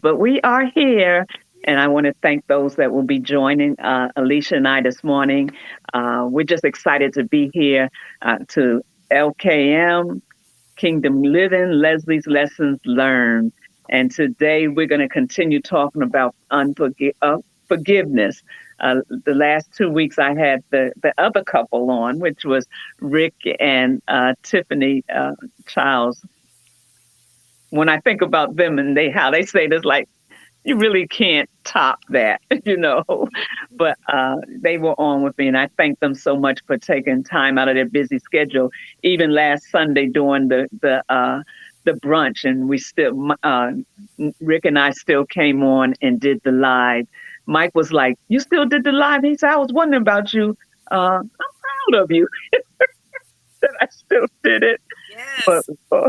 But we are here, and I want to thank those that will be joining Alicia and I this morning. We're just excited to be here to LKM, Kingdom Living, Leslie's Lessons Learned. And today we're going to continue talking about forgiveness. The last 2 weeks I had the other couple on, which was Rick and Tiffany Childs. When I think about them and how they say this, like you really can't top that, you know. But they were on with me, and I thank them so much for taking time out of their busy schedule. Even last Sunday during the brunch, and we still Rick and I still came on and did the live. Mike was like, "You still did the live?" He said, "I was wondering about you. I'm proud of you that I still did it." But Yes.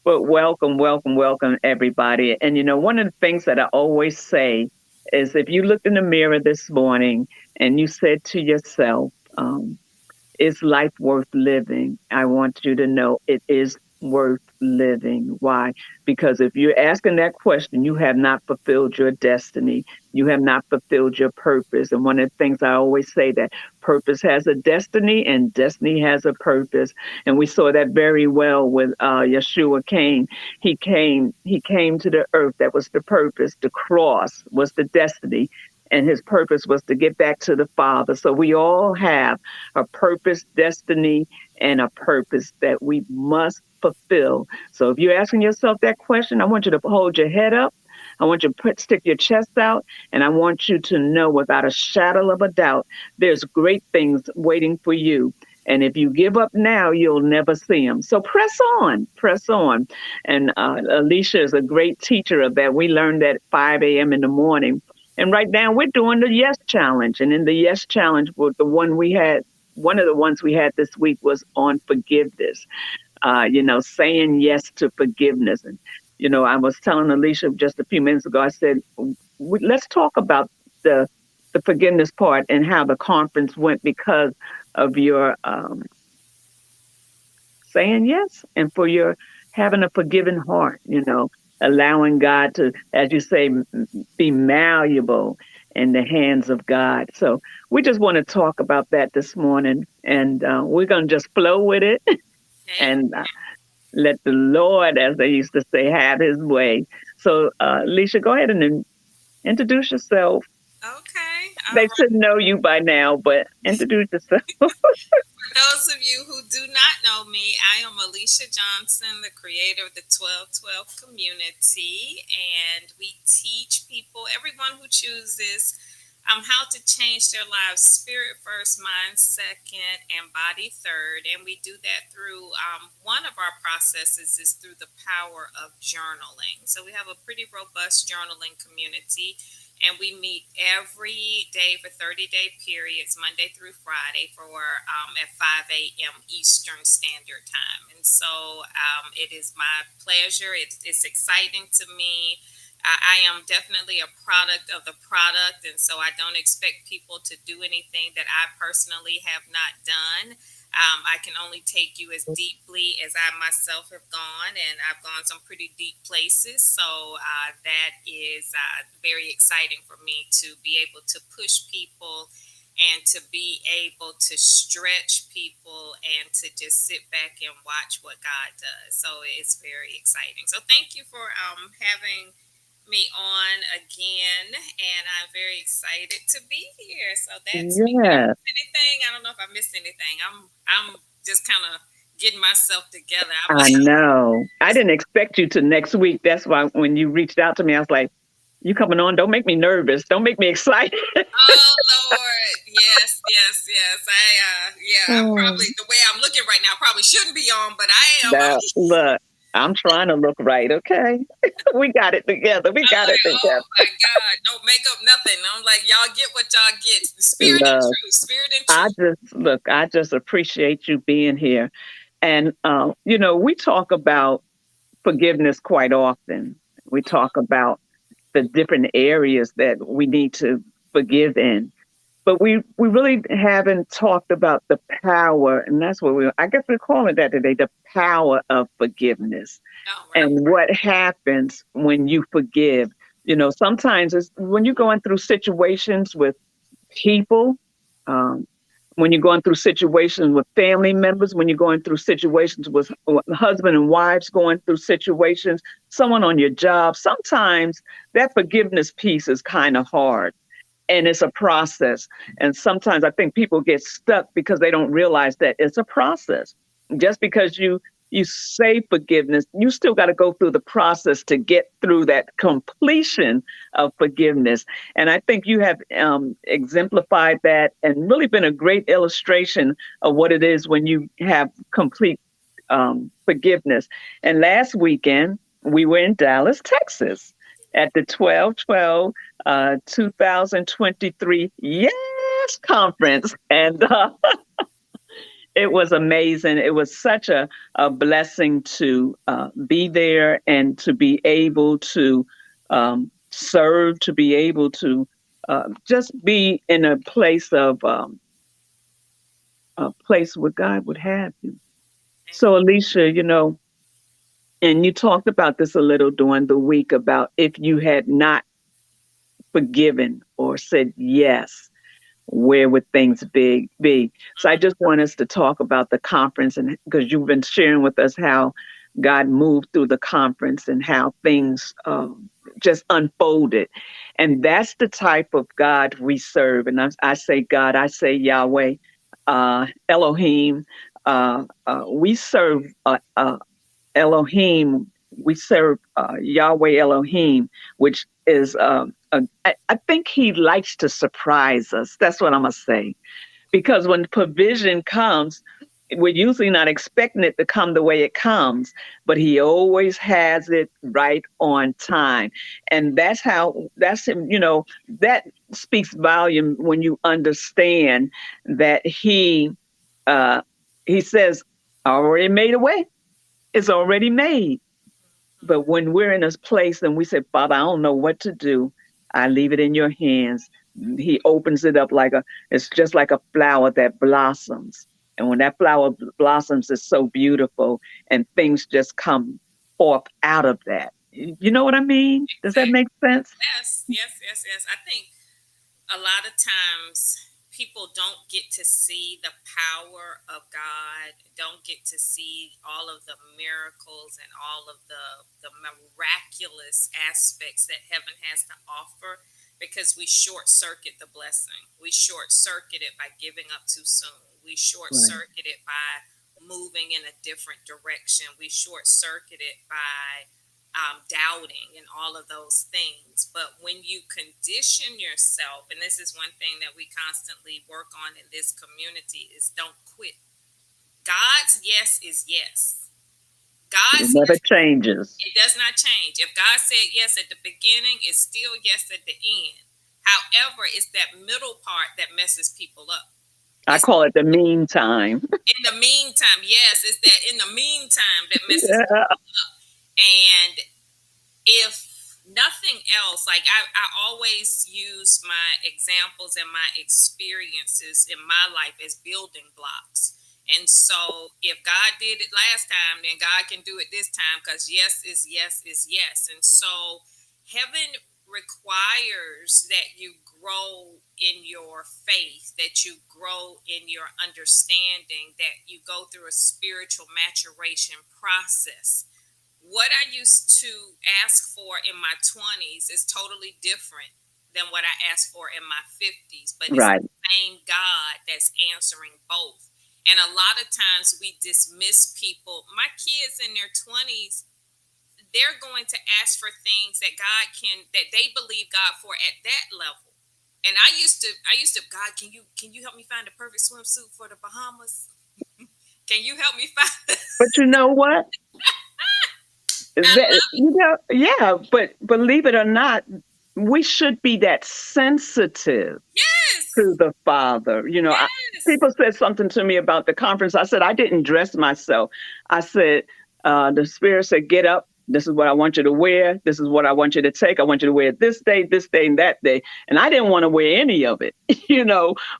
but welcome, welcome, welcome, everybody. And one of the things that I always say is if you looked in the mirror this morning and you said to yourself, is life worth living? I want you to know it is worth living. Why? Because if you're asking that question, you have not fulfilled your destiny. You have not fulfilled your purpose. And one of the things I always say that purpose has a destiny and destiny has a purpose. And we saw that very well with Yeshua came. He came to the earth. That was the purpose. The cross was the destiny. And his purpose was to get back to the Father. So we all have a purpose, destiny, and a purpose that we must fulfill. So if you're asking yourself that question, I want you to hold your head up. I want you to stick your chest out, and I want you to know without a shadow of a doubt, there's great things waiting for you. And if you give up now, you'll never see them. So press on, press on. And Alicia is a great teacher of that. We learned that at 5 a.m. in the morning. And right now we're doing the Yes Challenge. And in the Yes Challenge, one of the ones we had this week was on forgiveness, saying yes to forgiveness. And, I was telling Alicia just a few minutes ago, I said, let's talk about the, the forgiveness part and how the conference went because of your saying yes and for your having a forgiving heart, allowing God to, as you say, be malleable in the hands of God. So we just want to talk about that this morning, and we're going to just flow with it Amen. and let the Lord, as they used to say, have his way. So, Alicia, go ahead and introduce yourself. Okay. All They right. should know you by now, but introduce yourself. For those of you who do not know me, I am Alicia Johnson, the creator of the 1212 community, and we teach people, everyone who chooses, how to change their lives spirit first, mind second, and body third. And we do that through one of our processes is through the power of journaling. So we have a pretty robust journaling community, and we meet every day for 30-day periods, Monday through Friday, for at 5 a.m. Eastern Standard Time. And so it is my pleasure. It's exciting to me. I am definitely a product of the product, and so I don't expect people to do anything that I personally have not done. I can only take you as deeply as I myself have gone, and I've gone some pretty deep places. So that is very exciting for me to be able to push people and to be able to stretch people and to just sit back and watch what God does. So it's very exciting. So thank you for having me on again, and I'm very excited to be here. So that's me. Did I Yes, miss anything? I don't know if I missed anything. I'm just kind of getting myself together. I'm I like, know. I didn't expect you to next week. That's why when you reached out to me, I was like, you coming on? Don't make me nervous. Don't make me excited. oh Lord, yes, yes, yes. Yeah. I'm Oh, probably the way I'm looking right now. Probably shouldn't be on, but I am. now, look, I'm trying to look right, okay? We got it together. We I'm got it like, oh together. my God, no makeup, nothing. I'm like, y'all get what y'all get. Spirit and Look, truth, spirit and truth. I just appreciate you being here. And, we talk about forgiveness quite often. We talk about the different areas that we need to forgive in. but we really haven't talked about the power, and that's what I guess we're calling that today, the power of forgiveness Oh, right. and what happens when you forgive. Sometimes it's when you're going through situations with people, um, when you're going through situations with family members, when you're going through situations with husband and wives, going through situations, someone on your job, sometimes that forgiveness piece is kind of hard, and it's a process. And sometimes I think people get stuck because they don't realize that it's a process. Just because you say forgiveness, you still got to go through the process to get through that completion of forgiveness. And I think you have exemplified that and really been a great illustration of what it is when you have complete forgiveness. And last weekend, we were in Dallas, Texas at the 12/12 2023 Yes Conference. And it was amazing. It was such a blessing to be there and to be able to serve, to be able to just be in a place where God would have you. So, Alicia, and you talked about this a little during the week about if you had not forgiven or said yes, where would things be? So I just want us to talk about the conference, and because you've been sharing with us how God moved through the conference and how things just unfolded. And that's the type of God we serve. And I say God, I say Yahweh, Elohim. We serve Elohim. We serve Yahweh Elohim, which is I think he likes to surprise us. That's what I'm gonna say. Because when provision comes, we're usually not expecting it to come the way it comes, but he always has it right on time. And that's him, that speaks volume when you understand that he says, I already made a way. It's already made. But when we're in this place and we say, Father, I don't know what to do, I leave it in your hands. He opens it up it's just like a flower that blossoms. And when that flower blossoms, it's so beautiful and things just come forth out of that. You know what I mean? Does that Exactly. make sense? Yes. I think a lot of times people don't get to see the power of God, don't get to see all of the miracles and all of the miraculous aspects that heaven has to offer because we short circuit the blessing. We short circuit it by giving up too soon. We short Right. circuit it by moving in a different direction. We short circuit it by doubting and all of those things. But when you condition yourself, and this is one thing that we constantly work on in this community, is don't quit. God's yes is yes. It God's never yes, changes. it does not change. If God said yes at the beginning, it's still yes at the end. However, it's that middle part that messes people up. I It's call it the meantime. in the meantime. Yes, it's that in the meantime that messes Yeah. people up. And if nothing else, like I always use my examples and my experiences in my life as building blocks. And so if God did it last time, then God can do it this time because yes is yes is yes. And so heaven requires that you grow in your faith, that you grow in your understanding, that you go through a spiritual maturation process. What I used to ask for in my 20s is totally different than what I asked for in my 50s, but it's Right. the same God that's answering both. And a lot of times we dismiss people. My kids in their 20s, they're going to ask for things that they believe God for at that level. And I used to, God, can you help me find the perfect swimsuit for the Bahamas? Can you help me find the But you know what? I That, love yeah, but believe it or not, we should be that sensitive yes. to the Father. Yes. People said something to me about the conference. I said, I didn't dress myself. I said, the Spirit said, get up. This is what I want you to wear. This is what I want you to take. I want you to wear it this day, and that day. And I didn't want to wear any of it,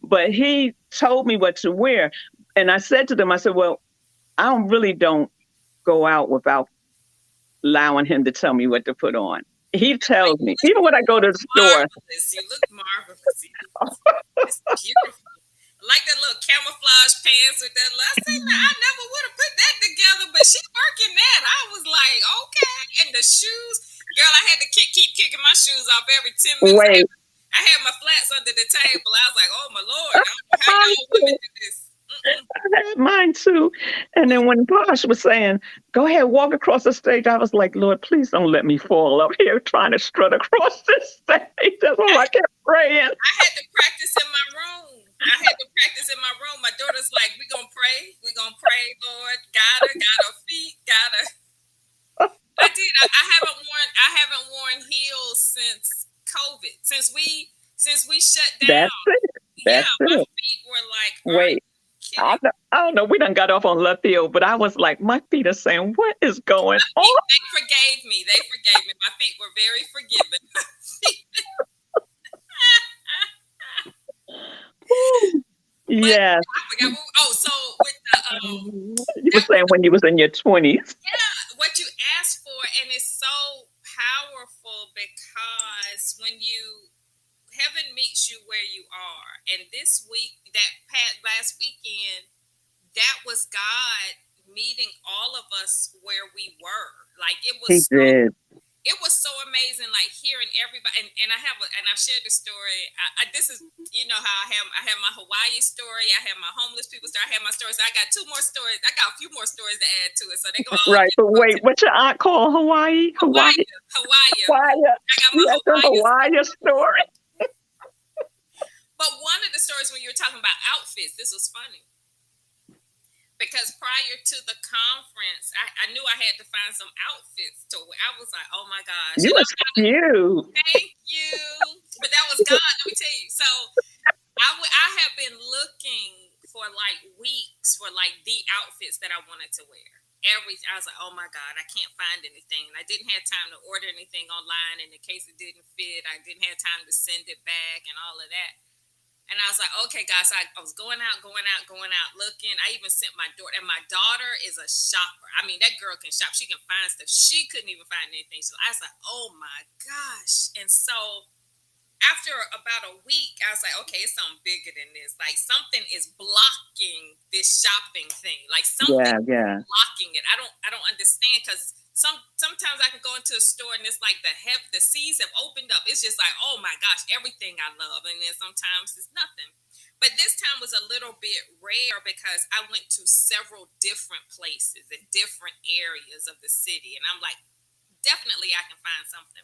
but he told me what to wear. And I said to them, I said, well, don't go out without allowing him to tell me what to put on. He But tells me, even when I go to the store. marvelous. You look marvelous. It's beautiful. I like that little camouflage pants with that. I say, nah, I never would have put that together, but she's working that. I was like, okay. And the shoes, girl, I had to keep kicking my shoes off every 10 minutes. Wait. I had my flats under the table. I was like, oh my Lord, how y'all women do this? I had mine too. And then when Posh was saying, go ahead, walk across the stage, I was like, Lord, please don't let me fall up here trying to strut across this stage. That's all I kept praying. I had to practice in my room. My daughter's like, we're going to pray. We're going to pray, Lord. Got her feet, got her. I did. I haven't worn heels since COVID. Since we shut down. That's it. My feet were like, wait. I don't know. We done got off on left field, but I was like, my feet are saying, what is going on? They forgave me. My feet were very forgiving. Yes. I forgot. So with the you were saying when you was in your 20s. Yeah, what you asked for, and it's so powerful because when heaven meets you where you are, and this week, last weekend, that was God meeting all of us where we were. Like it was. He did. It was so amazing, like hearing everybody, and I've shared the story. This is, how I have my Hawaii story, I have my homeless people story, I have my stories. So I got two more stories. I got a few more stories to add to it, so they go all right. But wait, what's your aunt called Hawaii? Hawaii. I got my Hawaii story. But one of the stories when you were talking about outfits, this was funny. Because prior to the conference, I knew I had to find some outfits to wear. I was like, oh my gosh. You was cute. Thank you. But that was God, let me tell you. So I have been looking for like weeks for like the outfits that I wanted to wear. I was like, oh my God, I can't find anything. And I didn't have time to order anything online. And in case it didn't fit, I didn't have time to send it back and all of that. And I was like, okay, guys, I was going out, looking. I even sent my daughter, and my daughter is a shopper. I mean, that girl can shop. She can find stuff. She couldn't even find anything. So I was like, oh my gosh. And so after about a week, I was like, okay, it's something bigger than this. Like something is blocking this shopping thing. Like something is blocking it. I don't understand, because sometimes I can go into a store and it's like the seas have opened up. It's just like, oh my gosh, everything I love. And then sometimes it's nothing. But this time was a little bit rare because I went to several different places in different areas of the city. And I'm like, definitely I can find something.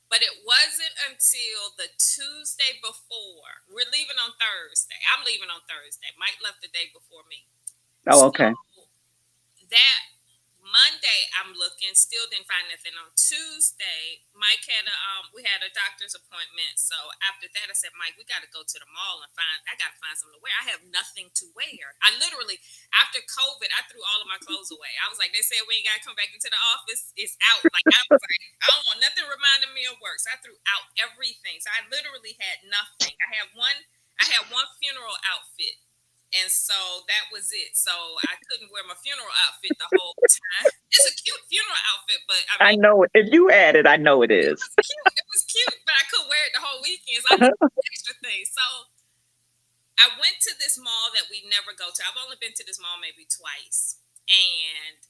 But it wasn't until the Tuesday before. We're leaving on Thursday. I'm leaving on Thursday. Mike left the day before me. Oh, okay. So that Monday, I'm looking, still didn't find nothing. On Tuesday, Mike we had a doctor's appointment. So after that, I said, Mike, we got to go to the mall and I got to find something to wear. I have nothing to wear. I literally, after COVID, I threw all of my clothes away. I was like, they said we ain't got to come back into the office. It's out. Like, I was like, I don't want nothing reminding me of work. So I threw out everything. So I literally had nothing. I had one funeral outfit. And so that was it. So I couldn't wear my funeral outfit the whole time. It's a cute funeral outfit, but I know it. If you add it, I know it is. It was cute, but I couldn't wear it the whole weekend. So I did extra things. So I went to this mall that we never go to. I've only been to this mall maybe twice. And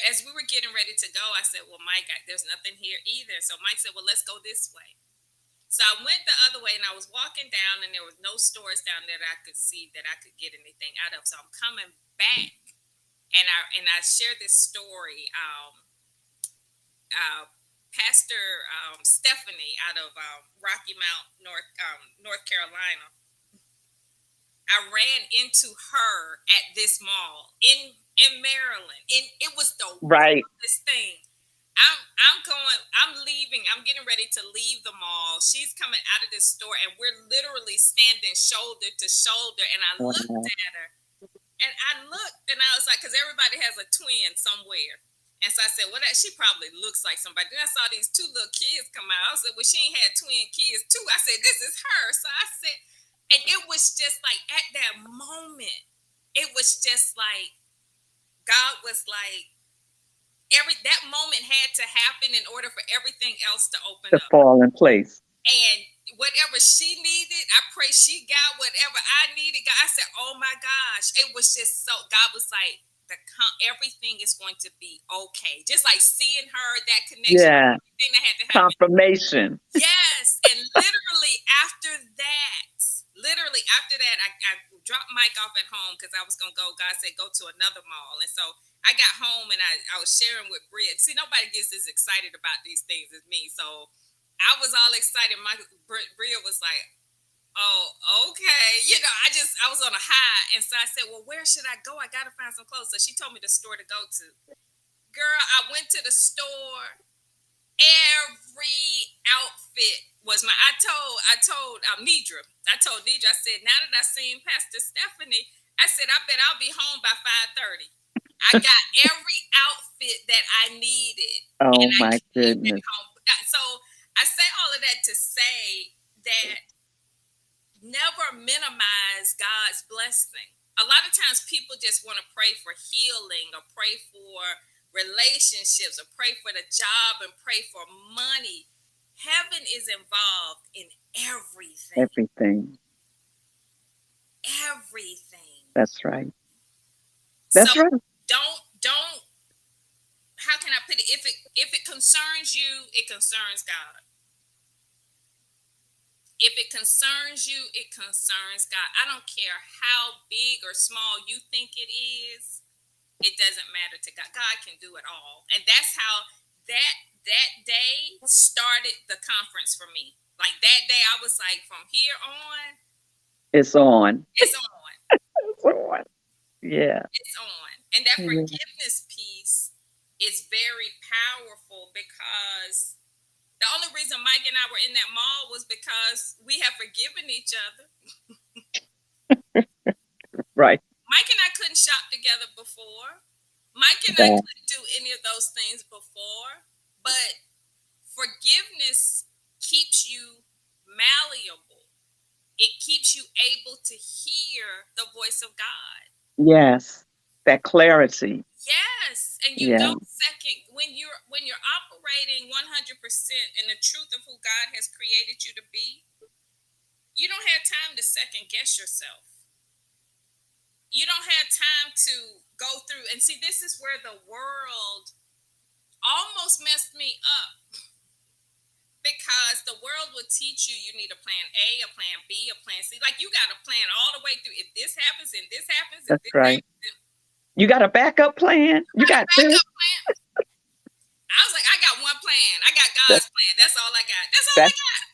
as we were getting ready to go, I said, well, Mike, there's nothing here either. So Mike said, well, let's go this way. So I went the other way, and I was walking down, and there was no stores down there that I could see that I could get anything out of. So I'm coming back, and I shared this story. Pastor Stephanie out of Rocky Mount, North Carolina. I ran into her at this mall in Maryland, and it was the wildest thing. I'm leaving. I'm getting ready to leave the mall. She's coming out of this store, and we're literally standing shoulder to shoulder. And I looked at her, and I was like, because everybody has a twin somewhere. And so I said, well, that she probably looks like somebody. Then I saw these two little kids come out. I said, well, she ain't had twin kids too. I said, this is her. So I said, and it was just like at that moment, it was just like God was like, that moment had to happen in order for everything else to open To up. fall in place. And whatever she needed, I pray she got whatever I needed. I said, oh my gosh. It was just so, God was like, everything is going to be okay. Just like seeing her, that connection, Yeah. everything that had to happen. Confirmation. Yes. And literally after that, I dropped Mike off at home because I was going to go. God said, go to another mall. And so I got home and I was sharing with Bria. See, nobody gets as excited about these things as me. So I was all excited. Bria was like, oh, okay. You know, I was on a high. And so I said, well, where should I go? I got to find some clothes. So she told me the store to go to. Girl, I went to the store. Every outfit was I told Nidra. I said, now that I seen Pastor Stephanie, I said, I bet I'll be home by 5:30. I got every outfit that I needed. Oh my goodness. So I say all of that to say that never minimize God's blessing. A lot of times people just want to pray for healing or pray for relationships or pray for the job and pray for money. Heaven is involved in everything. Everything. That's right. That's right. Don't. How can I put it? If it concerns you, it concerns God. If it concerns you, it concerns God. I don't care how big or small you think it is. It doesn't matter to God. God can do it all. And that's how that day started the conference for me. Like that day, I was like, from here on. It's on. It's on. It's on. Yeah. It's on. And that forgiveness piece is very powerful because the only reason Mike and I were in that mall was because we have forgiven each other. Right. Mike and I couldn't shop together before. Mike and I couldn't do any of those things before. But forgiveness keeps you malleable. It keeps you able to hear the voice of God. Yes. That clarity. Yes, and you don't second when you're operating 100% in the truth of who God has created you to be. You don't have time to second guess yourself. You don't have time to go through and see. This is where the world almost messed me up because the world will teach you need a plan A, a plan B, a plan C. Like you got a plan all the way through. If this happens and this happens, that's right. You got a backup plan? You got this? I was like, I got one plan. I got God's plan. That's all I got.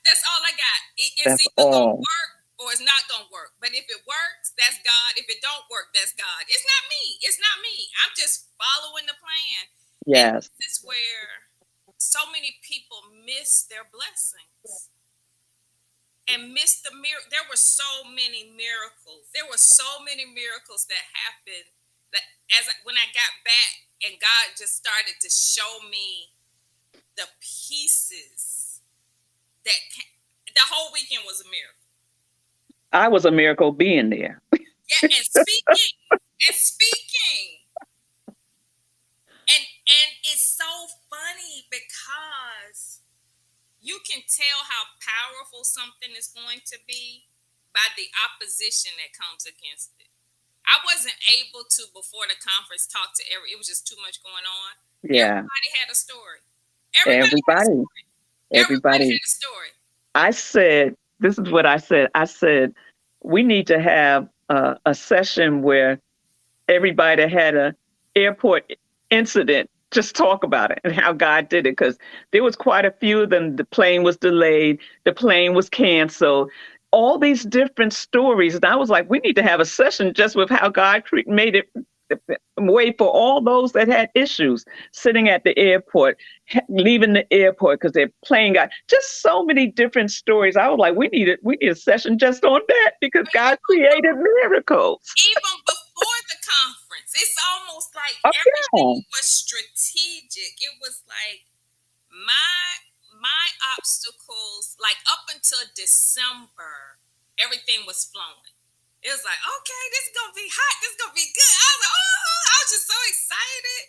That's all I got. It's either going to work or it's not going to work. But if it works, that's God. If it don't work, that's God. It's not me. I'm just following the plan. Yes. And this is where so many people miss their blessings and miss the miracle. There were so many miracles. That happened. When I got back and God just started to show me the pieces the whole weekend was a miracle. I was a miracle being there. Yeah, and speaking. And it's so funny because you can tell how powerful something is going to be by the opposition that comes against it. I wasn't able to, before the conference, talk to it was just too much going on. Yeah. Everybody had a story. Everybody had a story. I said, this is what I said. I said, we need to have a session where everybody had an airport incident, just talk about it and how God did it. Because there was quite a few of them. The plane was delayed. The plane was canceled. All these different stories. And I was like, we need to have a session just with how God made it way for all those that had issues sitting at the airport, leaving the airport because their plane got just so many different stories. I was like, we need a session just on that because God created miracles. Even before the conference, It's almost like Oh, everything yeah. was strategic. It was like my obstacles, like up until December, everything was flowing. It was like, okay, this is gonna be hot. This is gonna be good. I was like, oh, I was just so excited.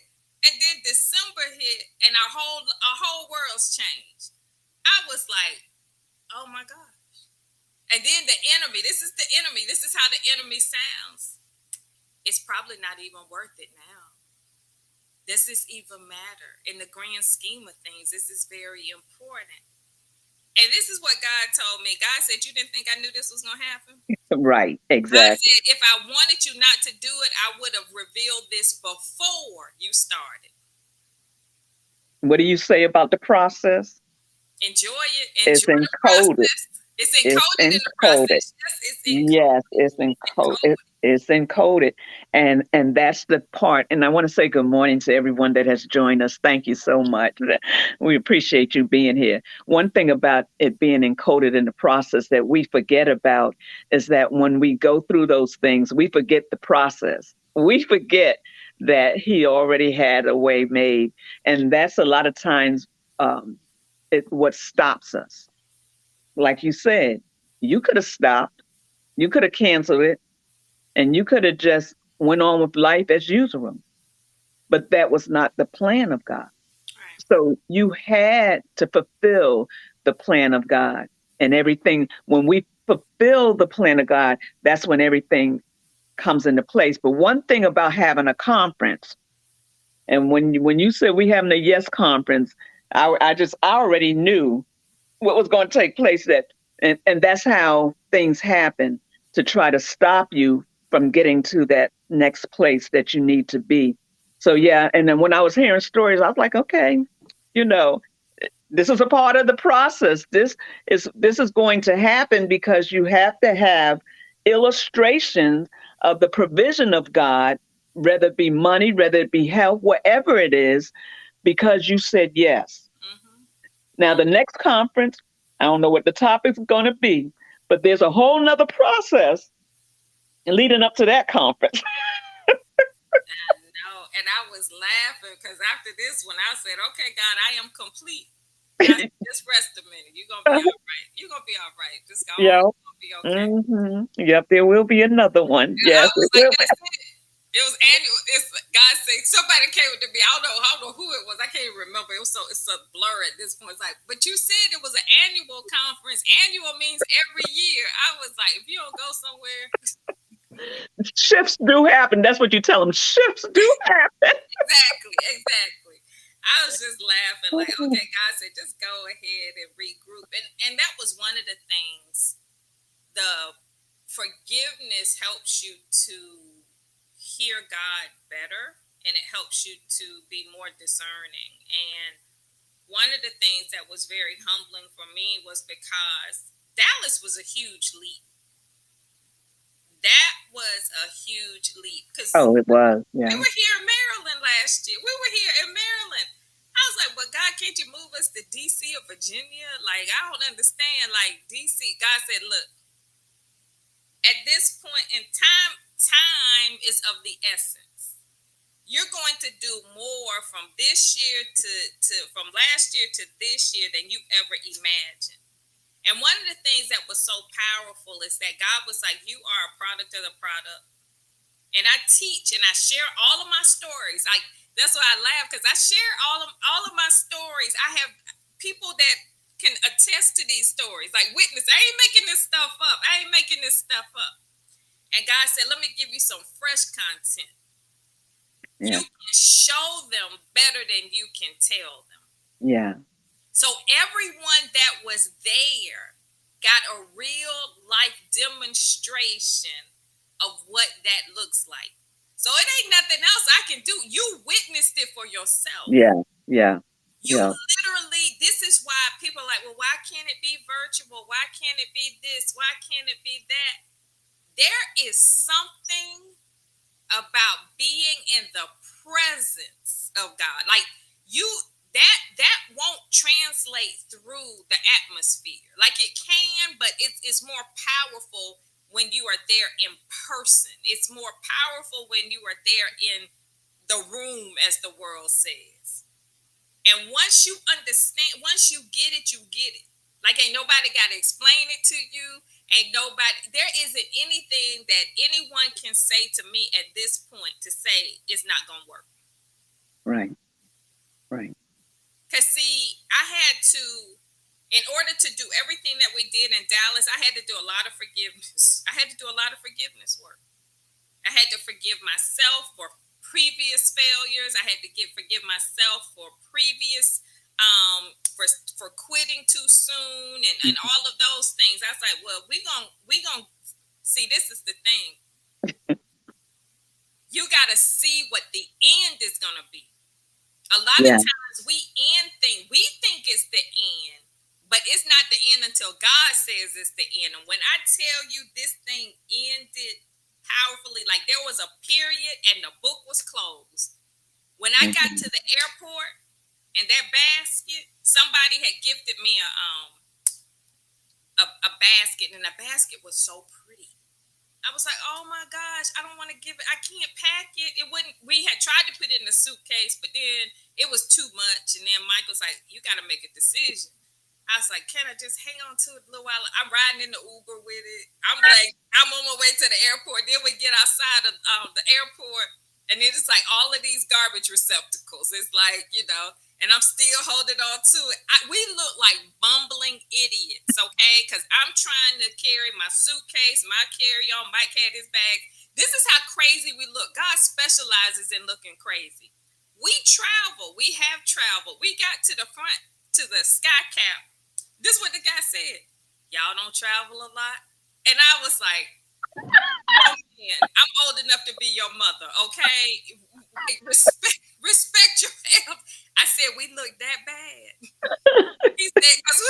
And then December hit, and our whole world's changed. I was like, oh my god. And then the enemy. This is the enemy. This is how the enemy sounds. It's probably not even worth it now. Does this even matter in the grand scheme of things? This is very important. And this is what God told me. God said, you didn't think I knew this was going to happen? Right. God Exactly. said, if I wanted you not to do it, I would have revealed this before you started. What do you say about the process? Enjoy it. It's Enjoy the encoded. process. It's It's encoded in the encoded. process. Yes, it's Yes, it's encoded. it's encoded, and that's the part. And I want to say good morning to everyone that has joined us. Thank you so much. We appreciate you being here. One thing about it being encoded in the process that we forget about is that when we go through those things, we forget the process. We forget that he already had a way made, and that's a lot of times what stops us. Like you said, you could have stopped, you could have canceled it, and you could have just went on with life as usual. But that was not the plan of God. Right. So you had to fulfill the plan of God and everything. When we fulfill the plan of God, that's when everything comes into place. But one thing about having a conference, and when you said we having a yes conference, I already knew what was going to take place, that and that's how things happen to try to stop you from getting to that next place that you need to be. So yeah, and then when I was hearing stories, I was like, okay, you know, this is a part of the process. This is going to happen because you have to have illustrations of the provision of God, whether it be money, whether it be health, whatever it is, because you said yes. Mm-hmm. Now, the next conference, I don't know what the topic's going to be, but there's a whole nother process leading up to that conference. No, and I was laughing because after this one, I said, okay, God, I am complete. God, just rest a minute. You're going to be all right. You're going to be all right. Just go on. Yeah. You're going to be okay. Yep, there will be another one. I Yes, was it like, will be. that's it. It was annual. It's God saying somebody came to me. I don't know who it was. I can't even remember. It's a blur at this point. It's like, but you said it was an annual conference. Annual means every year. I was like, if you don't go somewhere, Shifts do happen. That's what you tell them. Shifts do happen. exactly. I was just laughing, like, okay, God said, just go ahead and regroup. And that was one of the things. The forgiveness helps you to hear God better, and it helps you to be more discerning. And one of the things that was very humbling for me was because Dallas was a huge leap. That was a huge leap because Oh, it was. we Yeah. were here in Maryland last year. We were here in Maryland. I was like, well, God, can't you move us to DC or Virginia? Like, I don't understand. Like, DC, God said, look, at this point in time, time is of the essence. You're going to do more from this year to from last year to this year than you ever imagined. And one of the things that was so powerful is that God was like, you are a product of the product. And I teach and I share all of my stories. Like, that's why I laugh, because I share all of my stories. I have people that can attest to these stories, like witness. I ain't making this stuff up. I ain't making this stuff up. And God said, let me give you some fresh content. Yeah. You can show them better than you can tell them. Yeah. So everyone that was there got a real life demonstration of what that looks like. So it ain't nothing else I can do. You witnessed it for yourself. Yeah. Yeah. You Yeah. literally, this is why people are like, well, why can't it be virtual? Why can't it be this? Why can't it be that? There is something about being in the presence of God. Like, you, that won't translate through the atmosphere. Like, it can, but it's more powerful when you are there in person. It's more powerful when you are there in the room, as the world says. And once you understand, once you get it, you get it. Like, ain't nobody got to explain it to you. Ain't nobody, there isn't anything that anyone can say to me at this point to say it's not going to work. Right. Right. Because, see, I had to, in order to do everything that we did in Dallas, I had to do a lot of forgiveness. I had to do a lot of forgiveness work. I had to forgive myself for previous failures. I had to forgive myself for previous for quitting too soon and all of those things. I was like, well, we gonna see, this is the thing. You gotta see what the end is gonna be. A lot of times we think it's the end, but it's not the end until God says it's the end. And when I tell you this thing ended powerfully, like there was a period and the book was closed. When I got to the airport and that basket, somebody had gifted me a basket, and the basket was so pretty. I was like, oh my gosh, I don't want to give it. I can't pack it. It wouldn't. We had tried to put it in a suitcase, but then it was too much. And then Mike was like, you got to make a decision. I was like, can I just hang on to it a little while? I'm riding in the Uber with it. I'm like, I'm on my way to the airport. Then we get outside of the airport, and it's like all of these garbage receptacles. It's like, and I'm still holding on to it. We look like bumbling idiots, okay? Because I'm trying to carry my suitcase, my carry-on. Mike had his bag. This is how crazy we look. God specializes in looking crazy. We travel. We have traveled. We got to the front, to the Sky Cap. This is what the guy said. Y'all don't travel a lot? And I was like, oh man, I'm old enough to be your mother, okay? Respect your health. I said, we look that bad. He said, because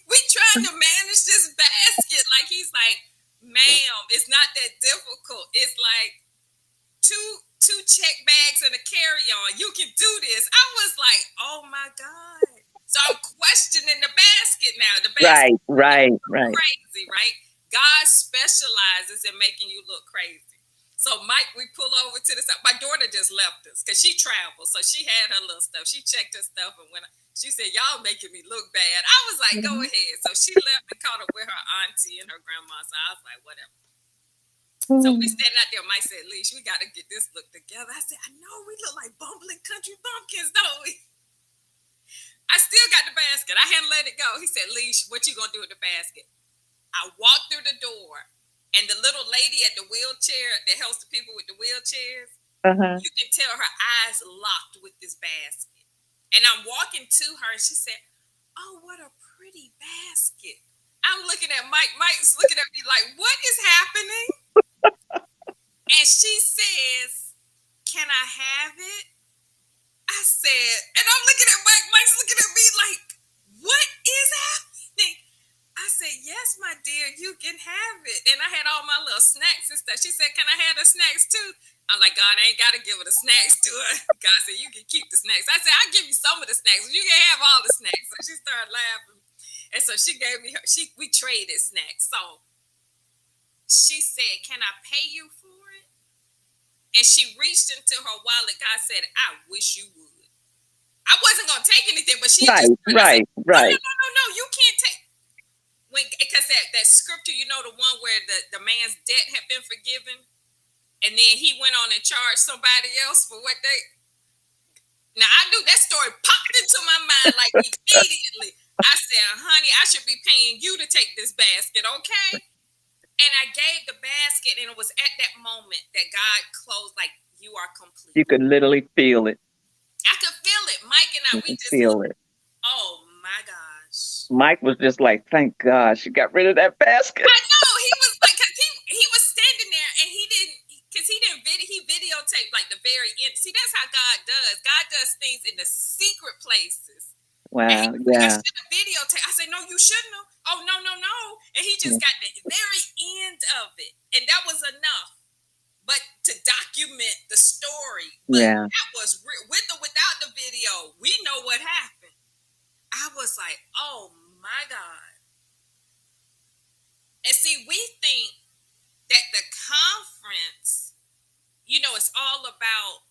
we trying to manage this basket. Like, he's like, ma'am, it's not that difficult. It's like two check bags and a carry-on. You can do this. I was like, oh my God. So I'm questioning the basket now. The basket right. Crazy, right? God specializes in making you look crazy. So Mike, we pull over to the side. My daughter just left us because she travels. So she had her little stuff. She checked her stuff, and she said, y'all making me look bad. I was like, go ahead. So she left and caught up with her auntie and her grandma. So I was like, whatever. So we standing out there. Mike said, Leash, we got to get this look together. I said, I know, we look like bumbling country bumpkins, don't we? I still got the basket. I hadn't let it go. He said, Leash, what you going to do with the basket? I walked through the door, and the little lady at the wheelchair that helps the people with the wheelchairs, you can tell her eyes locked with this basket. And I'm walking to her, and she said, oh, what a pretty basket. I'm looking at Mike. Mike's looking at me like, what is happening? And she says, can I have it? I said, and I'm looking at Mike. Mike's looking at me like, what is happening? I said, yes, my dear, you can have it. And I had all my little snacks and stuff. She said, can I have the snacks too? I'm like, God, I ain't got to give her the snacks to her. God said, you can keep the snacks. I said, I'll give you some of the snacks. You can have all the snacks. So she started laughing. And so she gave me we traded snacks. So she said, can I pay you for it? And she reached into her wallet. God said, I wish you would. I wasn't going to take anything, but she right. No, you can't take. Because that scripture, the one where the man's debt had been forgiven, and then he went on and charged somebody else for what they. Now I knew that story popped into my mind like immediately. I said, honey, I should be paying you to take this basket, okay? And I gave the basket, and it was at that moment that God closed, like, you are complete. You could literally feel it. I could feel it. Mike and I, we just feel it. Oh my gosh. Mike was just like, thank God she got rid of that basket. I know. He was like, cause he was standing there, and he videotaped like the very end. See, that's how God does. God does things in the secret places. Wow. I should have videotaped. I said, no, you shouldn't have. Oh, no. And he just got the very end of it. And that was enough. But to document the story. But that was with or without the video, we know what happened. I was like, oh my God. And see, we think all about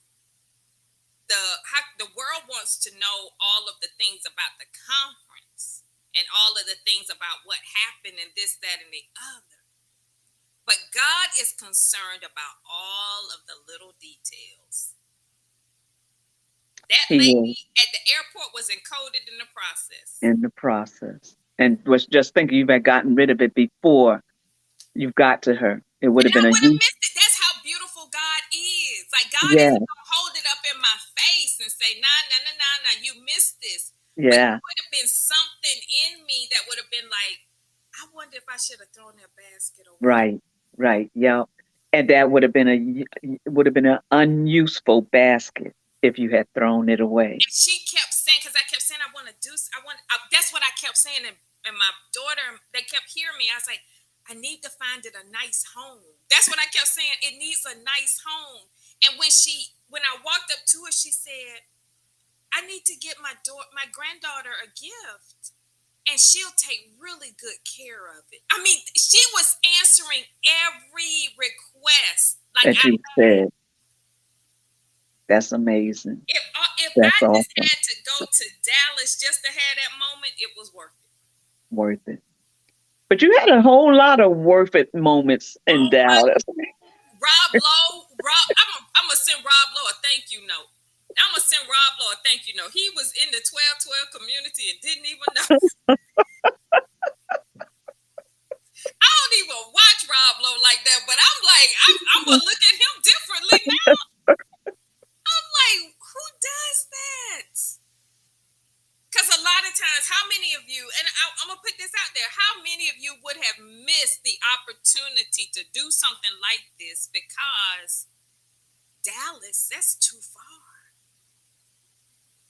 the world wants to know all of the things about the conference and all of the things about what happened and this, that, and the other. But God is concerned about all of the little details. That He lady is at the airport was encoded in the process. in the process. And was just thinking you had gotten rid of it before you got to her. It would And have I been a would have huge, missed it. That's how beautiful God is. Like, God yeah, isn't gonna hold it up in my face and say, nah, nah, nah, nah, nah, you missed this. But it yeah, would have been something in me that would have been like, I wonder if I should have thrown that basket away. right, right, yeah. And that would have been would have been an unuseful basket if you had thrown it away. And she kept saying, because I kept saying, I want to do, that's what I kept saying. And my daughter, they kept hearing me. I was like, I need to find it a nice home. That's what I kept saying. It needs a nice home. And when I walked up to her, she said, I need to get my granddaughter a gift. And she'll take really good care of it. I mean, she was answering every request. Like, That you said, that's amazing. if I That's just awesome. had to go to Dallas just to have that moment, it was worth it. Worth it. But you had a whole lot of worth it moments in Oh my, Dallas. I'm gonna send Rob Lowe a thank you note. I'm gonna send Rob Lowe a thank you note. He was in the 1212 community and didn't even know. I don't even watch Rob Lowe like that, but I'm like, I'm gonna look at him differently now. I'm like, who does that? Because a lot of times, how many of you, and I'm going to put this out there, how many of you would have missed the opportunity to do something like this because Dallas, that's too far.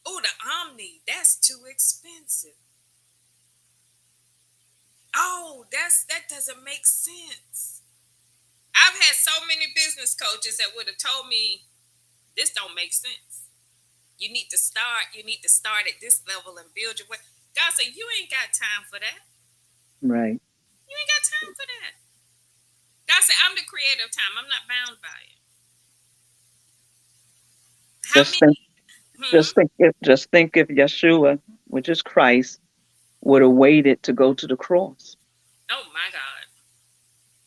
Oh, the Omni, that's too expensive. Oh, that doesn't make sense. I've had so many business coaches that would have told me, this don't make sense. You need to start at this level and build your way. God said, you ain't got time for that. Right. You ain't got time for that. God said, I'm the creator of time. I'm not bound by it. How Just think, many? just think if Yeshua, which is Christ, would have waited to go to the cross. Oh my God.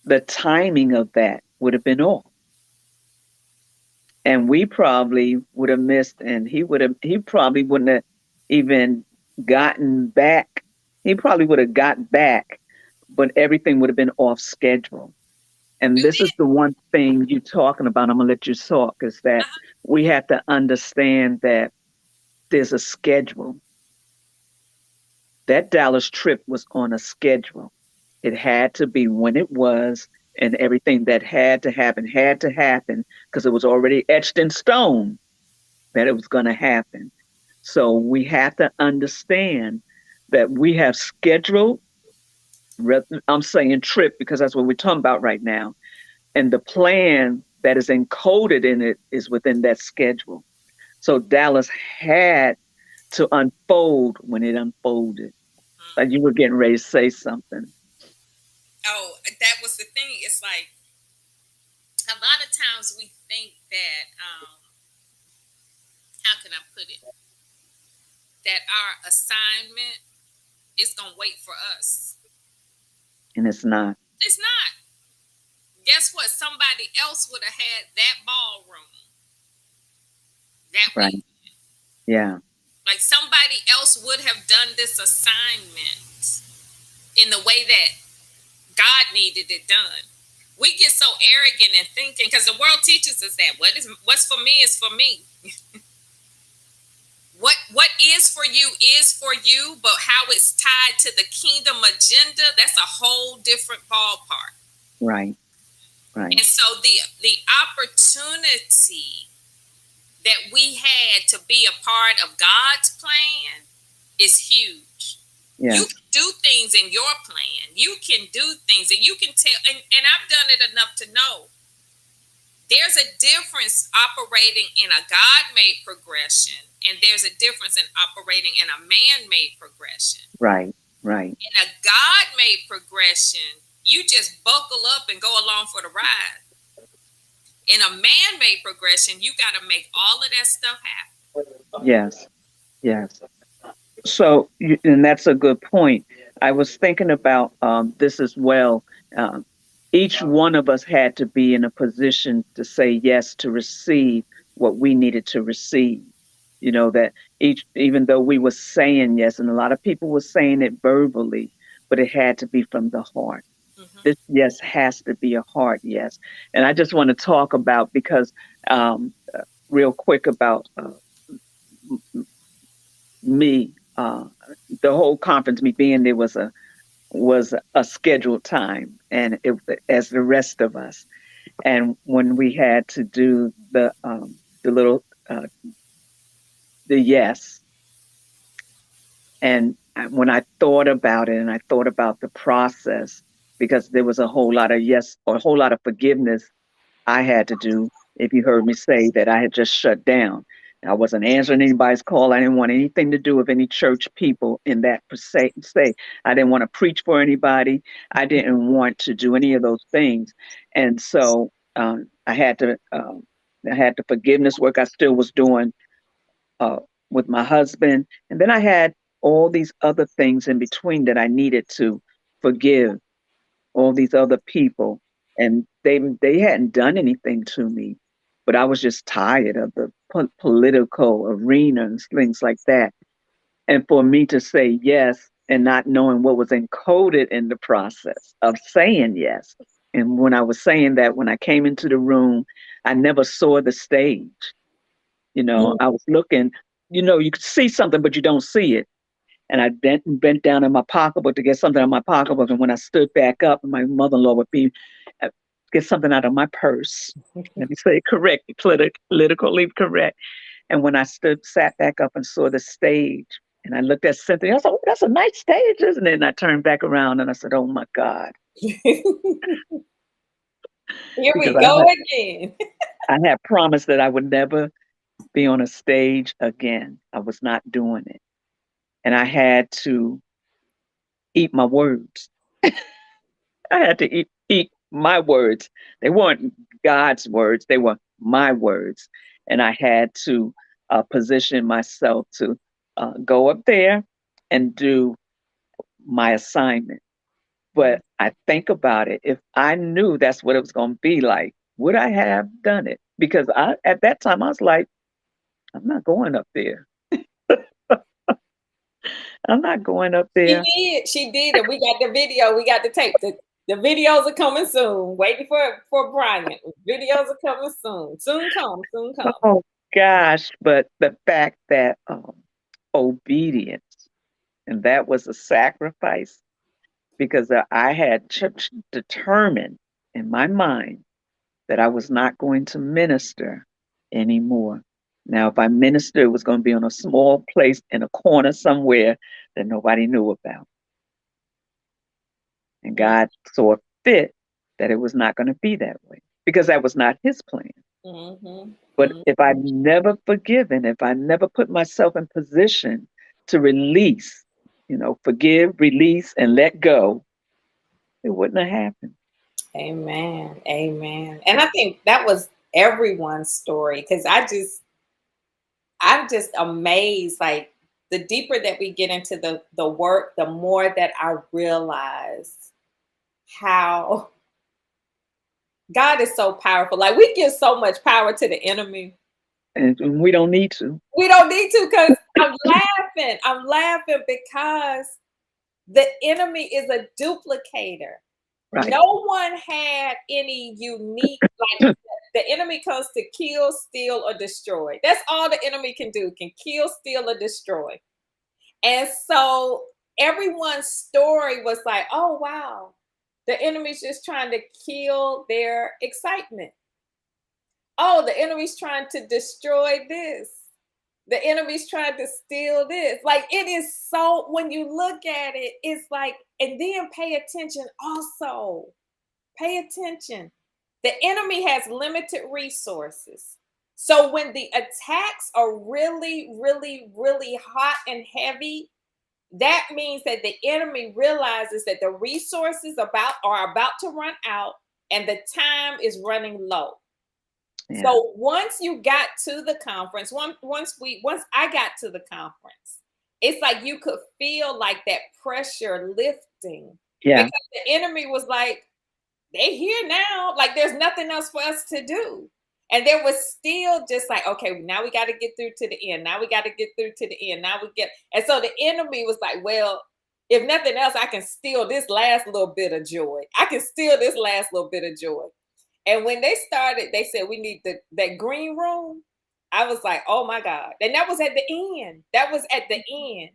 The timing of that would have been off. And we probably would have missed, and he probably wouldn't have even gotten back. He probably would have got back, but everything would have been off schedule. And this is the one thing you're talking about. I'm going to let you talk, is that we have to understand that there's a schedule. That Dallas trip was on a schedule. It had to be when it was, and everything that had to happen because it was already etched in stone that it was going to happen. So we have to understand that we have scheduled, I'm saying trip because that's what we're talking about right now. And the plan that is encoded in it is within that schedule. So Dallas had to unfold when it unfolded. Like you were getting ready to say something. Oh, that was the thing. It's like a lot of times we think that, how can I put it? That our assignment is going to wait for us. And it's not. It's not. Guess what? Somebody else would have had that ballroom that Right. week. Yeah. Like somebody else would have done this assignment in the way that God needed it done. We get so arrogant and thinking, because the world teaches us that what's for me is for me. What is for you, but how it's tied to the kingdom agenda, that's a whole different ballpark. Right. Right. And so the opportunity that we had to be a part of God's plan is huge. Yeah. You can do things in your plan. You can do things and you can tell, and I've done it enough to know there's a difference operating in a God-made progression and there's a difference in operating in a man-made progression. Right, right. In a God-made progression, you just buckle up and go along for the ride. In a man-made progression, you got to make all of that stuff happen. Yes. Yes. So, and that's a good point. I was thinking about this as well. Um, each one of us had to be in a position to say yes to receive what we needed to receive. You know, that each, even though we were saying yes, and a lot of people were saying it verbally, but it had to be from the heart. Mm-hmm. This yes has to be a heart yes. And I just want to talk about, because real quick about me, the whole conference, me being there was a scheduled time, and it as the rest of us. And when we had to do the little the yes, and when I thought about it, and I thought about the process, because there was a whole lot of yes, or a whole lot of forgiveness I had to do. If you heard me say that I had just shut down, I wasn't answering anybody's call. I didn't want anything to do with any church people in that per se. I didn't want to preach for anybody. I didn't want to do any of those things, and so I had the forgiveness work I still was doing uh, with my husband, and then I had all these other things in between that I needed to forgive all these other people, and they hadn't done anything to me, but I was just tired of the political arena and things like that. And for me to say yes and not knowing what was encoded in the process of saying yes. And when I was saying that, when I came into the room, I never saw the stage. You know, I was looking, you could see something, but you don't see it. And I bent down in my pocketbook to get something out of my pocketbook. And when I stood back up, my mother-in-law would be uh, get something out of my purse. Let me say it correctly, politically correct. And when I sat back up and saw the stage, and I looked at Cynthia, I said, "Oh, that's a nice stage, isn't it?" And I turned back around and I said, "Oh my God," Here because we go again. I had promised that I would never be on a stage again. I was not doing it, and I had to eat my words. I had to eat my words. They weren't God's words, they were my words. And I had to position myself to go up there and do my assignment. But I think about it, if I knew that's what it was going to be like, would I have done it? Because at that time, I was like, I'm not going up there. I'm not going up She there. did. She did it. We got the video. We got the tape. The videos are coming soon. Waiting for Brian. Videos are coming soon. Soon come. Soon come. Oh gosh, but the fact that obedience, and that was a sacrifice, because I had determined in my mind that I was not going to minister anymore. Now, if I ministered, it was going to be on a small place in a corner somewhere that nobody knew about. And God saw fit that it was not going to be that way, because that was not His plan. Mm-hmm. But Mm-hmm. if I never forgiven, if I never put myself in position to release, forgive, release, and let go, it wouldn't have happened. Amen. Amen. And I think that was everyone's story because I'm just amazed. Like the deeper that we get into the work, the more that I realize how God is so powerful. Like we give so much power to the enemy. And we don't need to. We don't need to because I'm laughing. I'm laughing because the enemy is a duplicator. Right. No one had any unique, like the enemy comes to kill, steal, or destroy. That's all the enemy can do, can kill, steal, or destroy. And so everyone's story was like, oh wow, the enemy's just trying to kill their excitement. Oh, the enemy's trying to destroy this. The enemy's trying to steal this. Like it is so, when you look at it, it's like, and then pay attention also. Pay attention. The enemy has limited resources. So when the attacks are really, really, really hot and heavy, that means that the enemy realizes that the resources are about to run out and the time is running low. Yeah. So once you got to the conference, once I got to the conference, it's like you could feel like that pressure lifting Yeah. because the enemy was like, they here now. Like there's nothing else for us to do. And there was still just like, okay, now we got to get through to the end. Now we got to get through to the end. Now we get, and so the enemy was like, well, if nothing else, I can steal this last little bit of joy. I can steal this last little bit of joy. And when they started, they said we need that green room. I was like, oh my God. And that was at the end. That was at the end.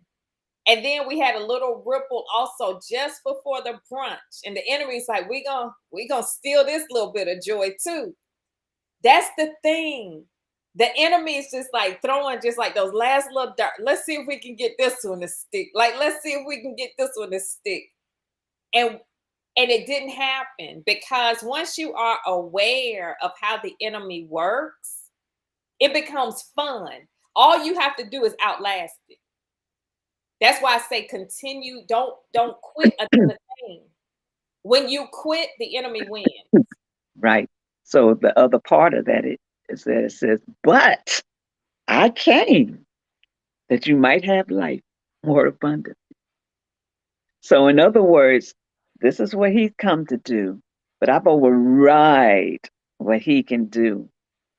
And then we had a little ripple also just before the brunch. And the enemy's like, we gonna steal this little bit of joy too. That's the thing. The enemy is just like throwing just like those last little dart. Let's see if we can get this one to stick. Like, let's see if we can get this one to stick. And it didn't happen because once you are aware of how the enemy works, it becomes fun. All you have to do is outlast it. That's why I say continue. Don't quit another thing. When you quit, the enemy wins. Right. So the other part of that is that it says, but I came that you might have life more abundant. So in other words, this is what he's come to do, but I've override what he can do.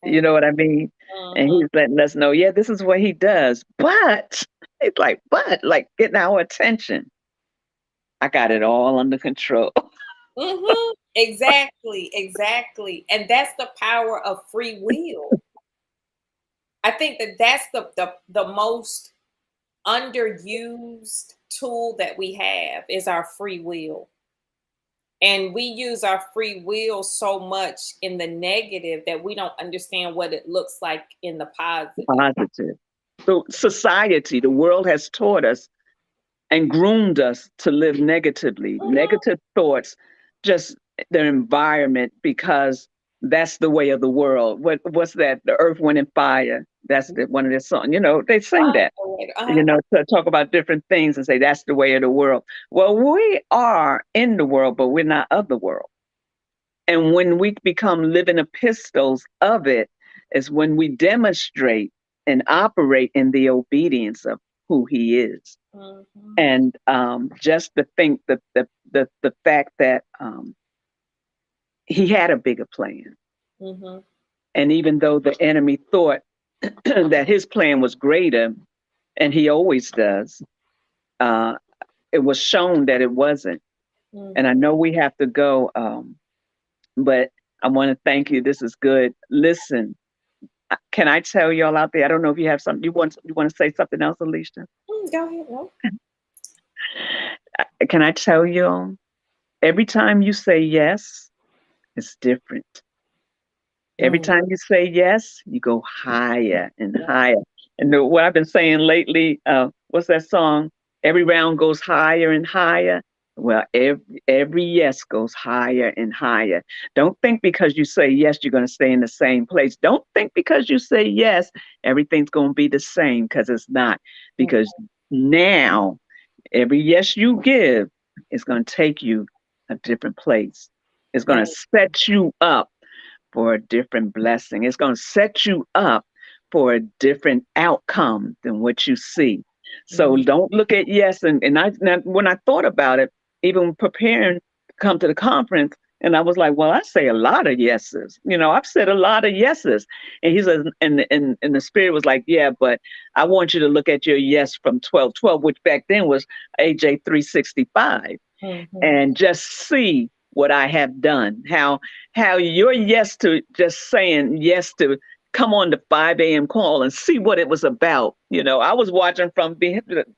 You know what I mean? And Mhm. he's letting us know, yeah, this is what he does. But it's like getting our attention. I got it all under control. Exactly. And that's the power of free will. I think that that's the most underused tool that we have is our free will. And we use our free will so much in the negative that we don't understand what it looks like in the positive. Positive. So society, the world has taught us and groomed us to live negatively, Mhm. negative thoughts, just the environment, because that's the way of the world. What's that? The Earth, Wind, and Fire. That's one of their songs. You know, they sing that. You Uh-huh. know, to talk about different things and say that's the way of the world. Well, we are in the world, but we're not of the world. And when we become living epistles of it, is when we demonstrate and operate in the obedience of who He is. Mhm. And just to think the fact that he had a bigger plan. Mhm. And even though the enemy thought that his plan was greater, and he always does, uh, it was shown that it wasn't. And I Mhm. know we have to go, but I want to thank you. This is good. Listen, can I tell y'all out there? I don't know if you have something you want to say something else, Alicia. Go ahead. No. Can I tell y'all? Every time you say yes, it's different. Every Mm. time you say yes, you go higher and higher. And what I've been saying lately, what's that song? Every round goes higher and higher. Well, every yes goes higher and higher. Don't think because you say yes, you're going to stay in the same place. Don't think because you say yes, everything's going to be the same, because it's not. Because now, every yes you give is going to take you a different place. It's going to set you up for a different blessing. It's going to set you up for a different outcome than what you see. So Mhm. don't look at yes. And when I thought about it, even preparing to come to the conference, and I was like, well, I say a lot of yeses. You know, I've said a lot of yeses. And he says, and the spirit was like, yeah, but I want you to look at your yes from 12:12, which back then was AJ 365, Mhm. and just see what I have done. How your yes to just saying yes to come on the 5 a.m. call and see what it was about. You know, I was watching from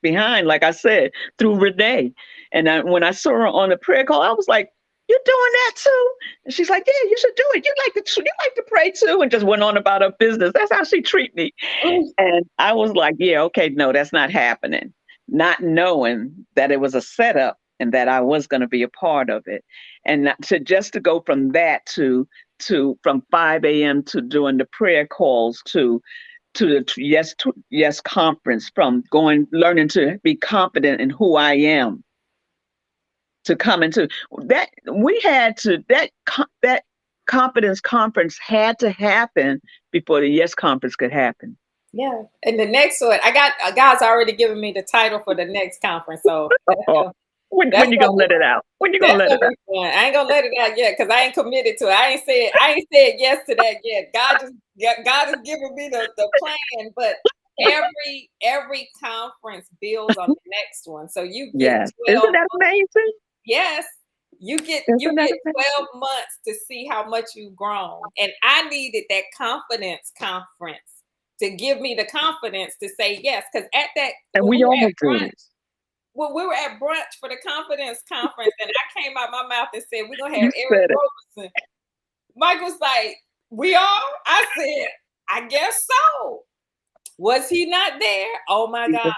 behind, like I said, through Renee. And when I saw her on the prayer call, I was like, "You're doing that too?" And she's like, "Yeah, you should do it. You like to pray too," and just went on about her business. That's how she treat me. Mhm. And I was like, "Yeah, okay, no, that's not happening." Not knowing that it was a setup and that I was going to be a part of it. And to go from that to from 5 a.m. to doing the prayer calls to the yes conference, from going learning to be confident in who I am, to come into that, we had to that confidence conference had to happen before the Yes Conference could happen. Yeah. And the next one, I got God's already given me the title for the next conference. So When that's you gonna gonna be, let it out? When you gonna that's let it gonna out? be fun. I ain't gonna let it out yet because I ain't committed to it. I ain't said yes to that yet. God is giving me the plan, but every conference builds on the next one. So you get Yes. 12 Isn't that months. amazing? Yes. You get Isn't that 12 months to see how much you've grown. And I needed that confidence conference to give me the confidence to say yes. Because at that, and when we we were all at did. brunch, when we were at brunch for the confidence conference, and I came out my mouth and said, we're gonna have You Eric said it. Roberson. Mike was like, we are? I said, I guess so. Was he not there? Oh my gosh.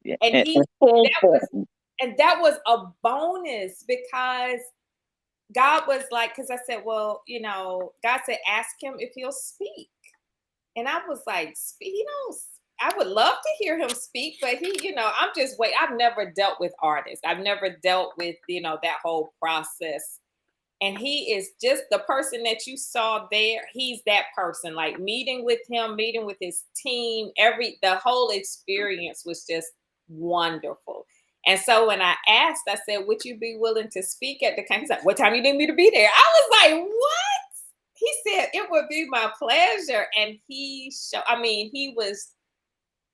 Yeah. And And he full that was form. and that was a bonus because God was like, because I said, well, God said, ask him if he'll speak. And I was like, I would love to hear him speak, but I'm just wait. I've never dealt with artists. I've never dealt with, that whole process. And he is just the person that you saw there. He's that person, like meeting with him, meeting with his team, the whole experience was just wonderful. And so when I asked, I said, would you be willing to speak at the conference? He's like, what time you need me to be there? I was like, what? He said, it would be my pleasure. And he was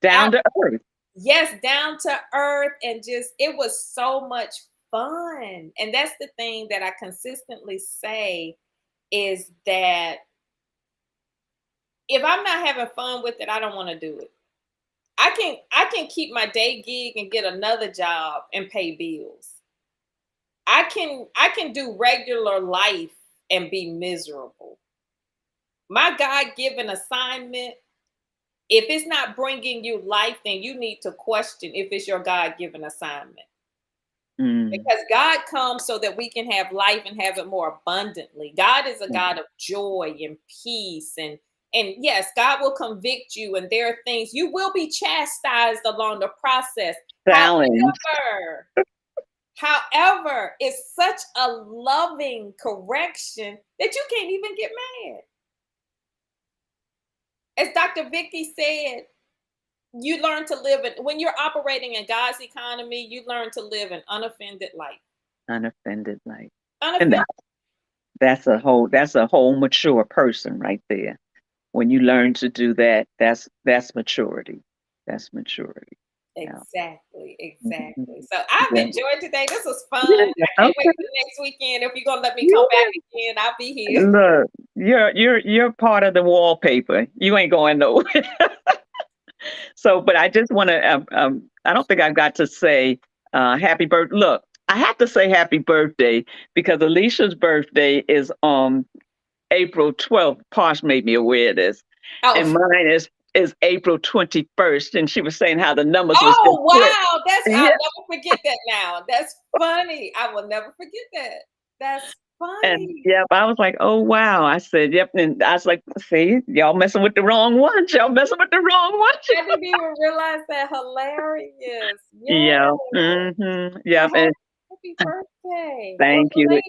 Down to earth. yes, down to earth, and just it was so much fun. And that's the thing that I consistently say is that if I'm not having fun with it, I don't want to do it. I can keep my day gig and get another job and pay bills. I can do regular life and be miserable. My God-given assignment, if it's not bringing you life, then you need to question if it's your God-given assignment. Because God comes so that we can have life and have it more abundantly. God is a God of joy and peace. And yes, God will convict you, and there are things you will be chastised along the process. However, it's such a loving correction that you can't even get mad. As Dr. Vicky said, you learn to live when you're operating in God's economy, you learn to live an unoffended life. Unoffended life. Unoffended. And that's a whole mature person right there. When you learn to do that, that's maturity. That's maturity. Exactly. Yeah. So I've enjoyed today. This was fun. Yeah, I can't wait for the next weekend. If you're gonna let me come back again, I'll be here. Look, you're part of the wallpaper. You ain't going nowhere. So, but I just want to. I don't think I've got to say happy birthday. Look, I have to say happy birthday because Alicia's birthday is on April 12th. Posh made me aware of this, and mine is April 21st. And she was saying how the numbers was. Oh wow, I'll never forget that. Now that's funny. I will never forget that. That's funny. And yep, I was like, oh wow. I said, yep, and I was like, see, y'all messing with the wrong one. Y'all messing with the wrong one. I didn't even realize that. Hilarious. Yeah. Mm-hmm. Yeah. Happy birthday. Thank you.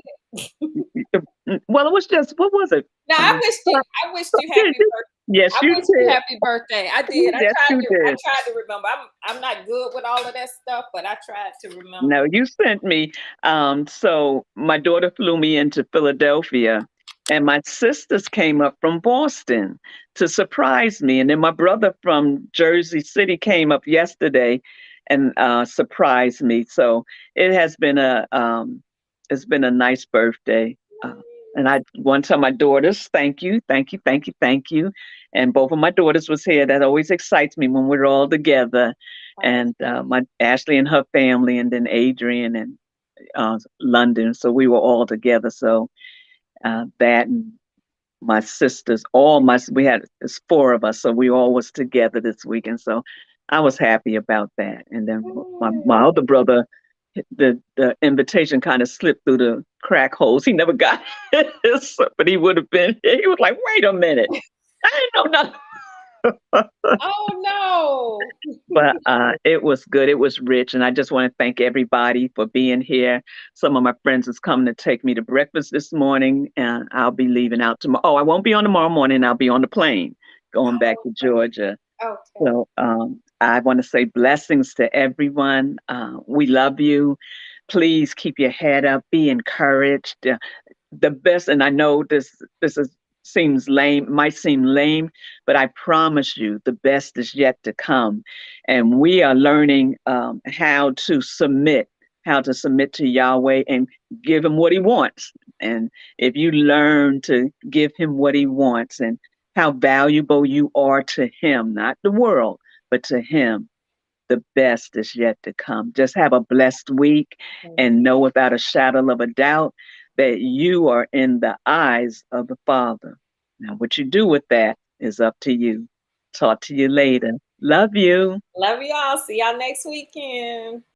Well, it was just, what was it? No, I wished you happy birthday. Yes, I wished you happy birthday. I did. Yes, I tried to remember. I'm not good with all of that stuff, but I tried to remember. No, you sent me. So my daughter flew me into Philadelphia, and my sisters came up from Boston to surprise me. And then my brother from Jersey City came up yesterday and surprised me. So it has been it's been a nice birthday. And I want to tell my daughters, thank you. And both of my daughters was here. That always excites me when we're all together. And my Ashley and her family, and then Adrian and London. So we were all together. So that and my sisters, it's four of us. So we all was together this weekend. So I was happy about that. And then my other brother, the invitation kind of slipped through the crack holes. He never got it, but he would have been. He was like, "Wait a minute, I didn't know nothing." Oh no. But it was good. It was rich. And I just want to thank everybody for being here. Some of my friends is coming to take me to breakfast this morning, and I'll be leaving out tomorrow. Oh, I won't be on tomorrow morning. I'll be on the plane going back to Georgia. Okay. So I want to say blessings to everyone. We love you. Please keep your head up. Be encouraged. The best, and I know this is seems lame, might seem lame, but I promise you, the best is yet to come. And we are learning how to submit to Yahweh and give Him what He wants. And if you learn to give Him what He wants and how valuable you are to Him, not the world, but to Him, the best is yet to come. Just have a blessed week and know without a shadow of a doubt that you are in the eyes of the Father. Now, what you do with that is up to you. Talk to you later. Love you. Love y'all. See y'all next weekend.